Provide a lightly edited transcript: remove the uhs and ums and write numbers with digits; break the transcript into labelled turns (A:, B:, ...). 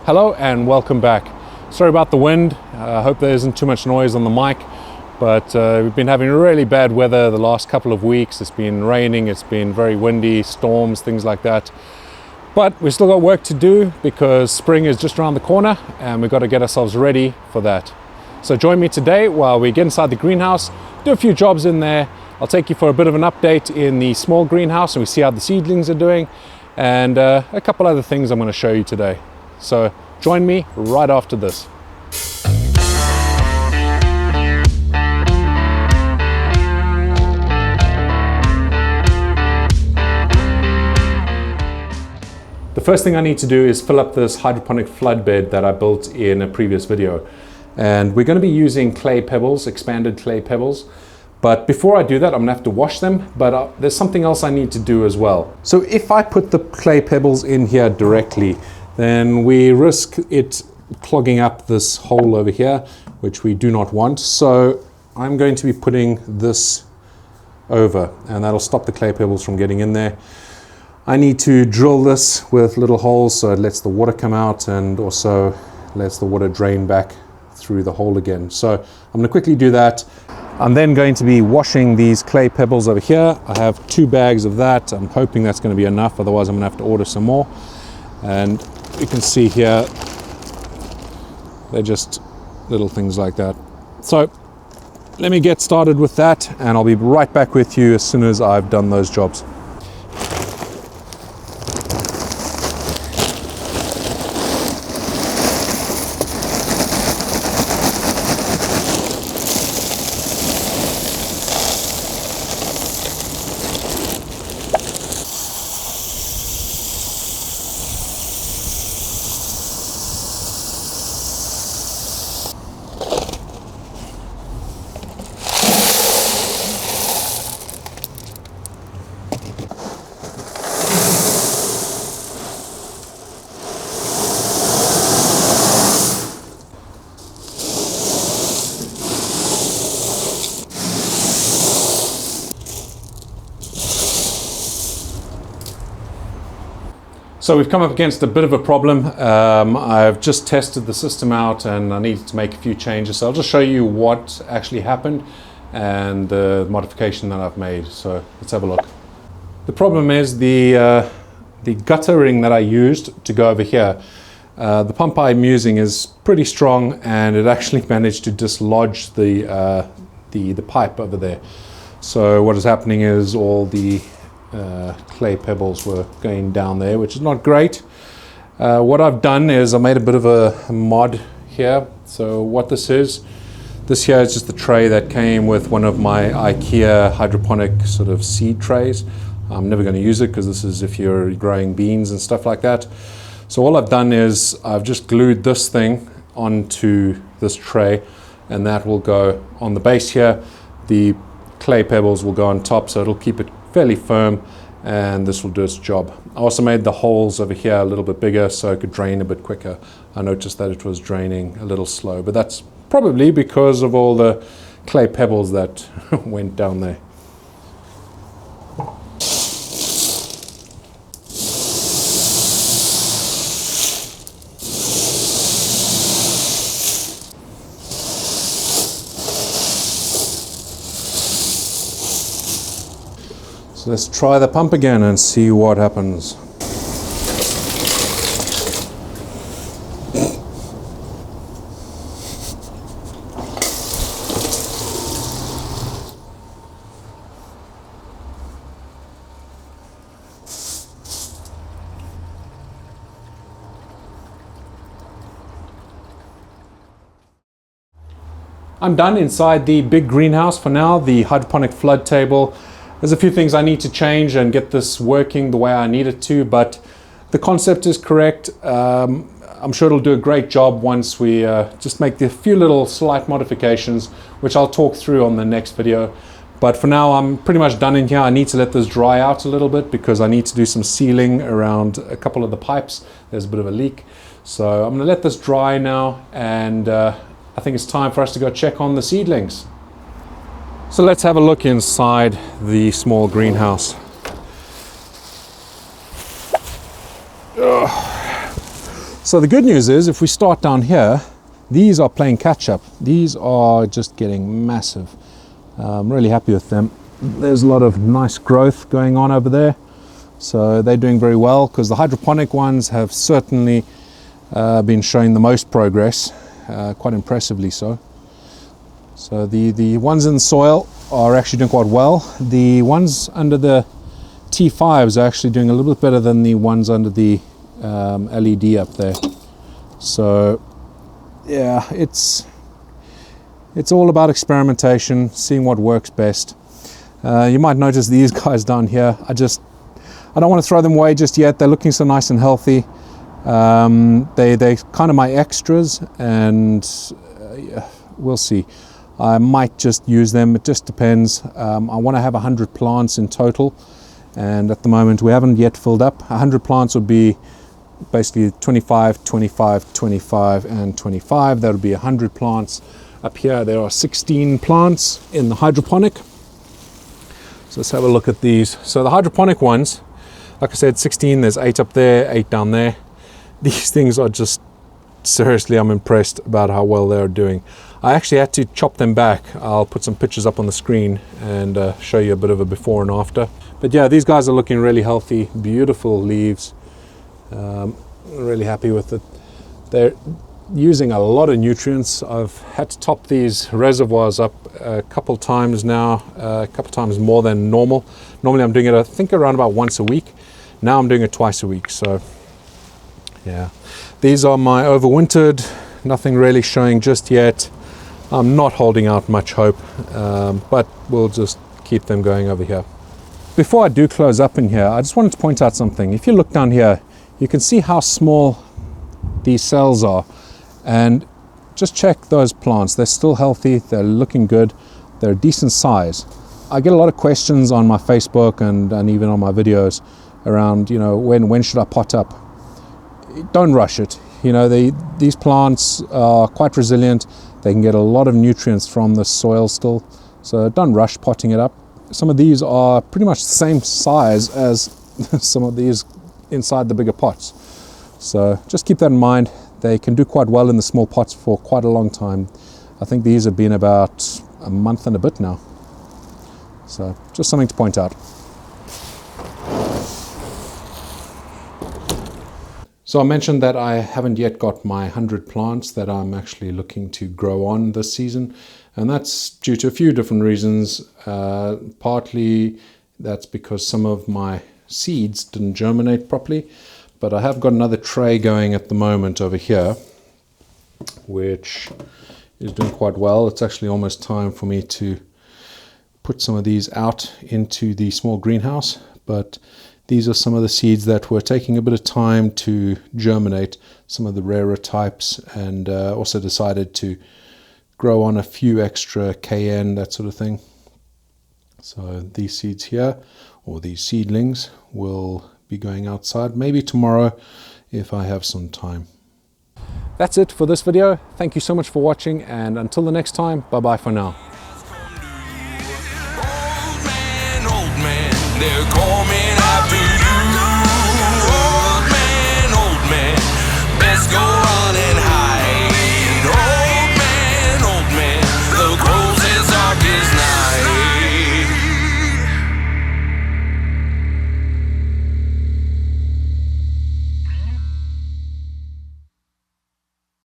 A: Hello and welcome back. Sorry about the wind. I hope there isn't too much noise on the mic, but we've been having really bad weather the last couple of weeks. It's been raining, it's been very windy, storms, things like that. But we've still got work to do because spring is just around the corner and we've got to get ourselves ready for that. So join me today while we get inside the greenhouse, do a few jobs in there. I'll take you for a bit of an update in the small greenhouse and we see how the seedlings are doing, and a couple other things I'm going to show you today. So join me right after this. The first thing I need to do is fill up this hydroponic flood bed that I built in a previous video. And we're going to be using clay pebbles, expanded clay pebbles. But before I do that, I'm going to have to wash them, but there's something else I need to do as well. So if I put the clay pebbles in here directly, then we risk it clogging up this hole over here, which we do not want. So I'm going to be putting this over, and that'll stop the clay pebbles from getting in there. I need to drill this with little holes so it lets the water come out and also lets the water drain back through the hole again. So I'm going to quickly do that. I'm then going to be washing these clay pebbles over here. I have 2 bags of that. I'm hoping that's going to be enough, otherwise I'm going to have to order some more. And you can see here, they're just little things like that. So let me get started with that and I'll be right back with you as soon as I've done those jobs. So we've come up against a bit of a problem. I've just tested the system out and I need to make a few changes. So I'll just show you what actually happened and the modification that I've made. So let's have a look. The problem is the gutter ring that I used to go over here. The pump I'm using is pretty strong and it actually managed to dislodge the pipe over there. So what is happening is all the clay pebbles were going down there, which is not great. What I've done is I made a bit of a mod here. So what this here is just the tray that came with one of my IKEA hydroponic sort of seed trays. I'm never going to use it because this is if you're growing beans and stuff like that. So all I've done is I've just glued this thing onto this tray and that will go on the base here. The clay pebbles will go on top, so it'll keep it fairly firm and this will do its job. I also made the holes over here a little bit bigger so it could drain a bit quicker. I noticed that it was draining a little slow, but that's probably because of all the clay pebbles that went down there. So let's try the pump again and see what happens. I'm done inside the big greenhouse for now, the hydroponic flood table. There's a few things I need to change and get this working the way I need it to, but the concept is correct. I'm sure it'll do a great job once we just make the few little slight modifications, which I'll talk through on the next video. But for now, I'm pretty much done in here. I need to let this dry out a little bit because I need to do some sealing around a couple of the pipes. There's a bit of a leak. So I'm going to let this dry now, and I think it's time for us to go check on the seedlings. So let's have a look inside the small greenhouse. So So the good news is, if we start down here, these are playing catch up. These are just getting massive. I'm really happy with them. There's a lot of nice growth going on over there. So they're doing very well, because the hydroponic ones have certainly been showing the most progress, quite impressively so. So the ones in the soil are actually doing quite well. The ones under the T5s are actually doing a little bit better than the ones under the LED up there. So yeah, it's all about experimentation, seeing what works best. You might notice these guys down here, I don't want to throw them away just yet. They're looking so nice and healthy. They're kind of my extras, and we'll see. I might just use them, it just depends. I want to have 100 plants in total, and at the moment we haven't yet filled up. 100 plants would be basically 25, 25, 25 and 25. That would be 100 plants. Up here there are 16 plants in the hydroponic. So let's have a look at these. So the hydroponic ones, like I said, 16, there's 8 up there, 8 down there. These things are just, seriously, I'm impressed about how well they're doing. I actually had to chop them back. I'll put some pictures up on the screen and show you a bit of a before and after. But yeah, these guys are looking really healthy, beautiful leaves. Really happy with it. They're using a lot of nutrients. I've had to top these reservoirs up a couple times now, a couple times more than normal. Normally I'm doing it, I think, around about once a week. Now I'm doing it twice a week. So yeah, these are my overwintered, nothing really showing just yet. I'm not holding out much hope, but we'll just keep them going over here. Before I do close up in here, I just wanted to point out something. If you look down here, you can see how small these cells are, and just check those plants. They're still healthy, they're looking good, they're a decent size. I get a lot of questions on my Facebook and even on my videos around, you know, when should I pot up? Don't rush it. You know, these plants are quite resilient. They can get a lot of nutrients from the soil still, so don't rush potting it up. Some of these are pretty much the same size as some of these inside the bigger pots. So just keep that in mind. They can do quite well in the small pots for quite a long time. I think these have been about a month and a bit now. So just something to point out. So I mentioned that I haven't yet got my 100 plants that I'm actually looking to grow on this season, and that's due to a few different reasons. Partly that's because some of my seeds didn't germinate properly, but I have got another tray going at the moment over here, which is doing quite well. It's actually almost time for me to put some of these out into the small greenhouse, but these are some of the seeds that were taking a bit of time to germinate, some of the rarer types, and also decided to grow on a few extra KN, that sort of thing. So these seeds here, or these seedlings, will be going outside maybe tomorrow if I have some time. That's it for this video. Thank you so much for watching, and until the next time, bye bye for now.
B: They're coming after you.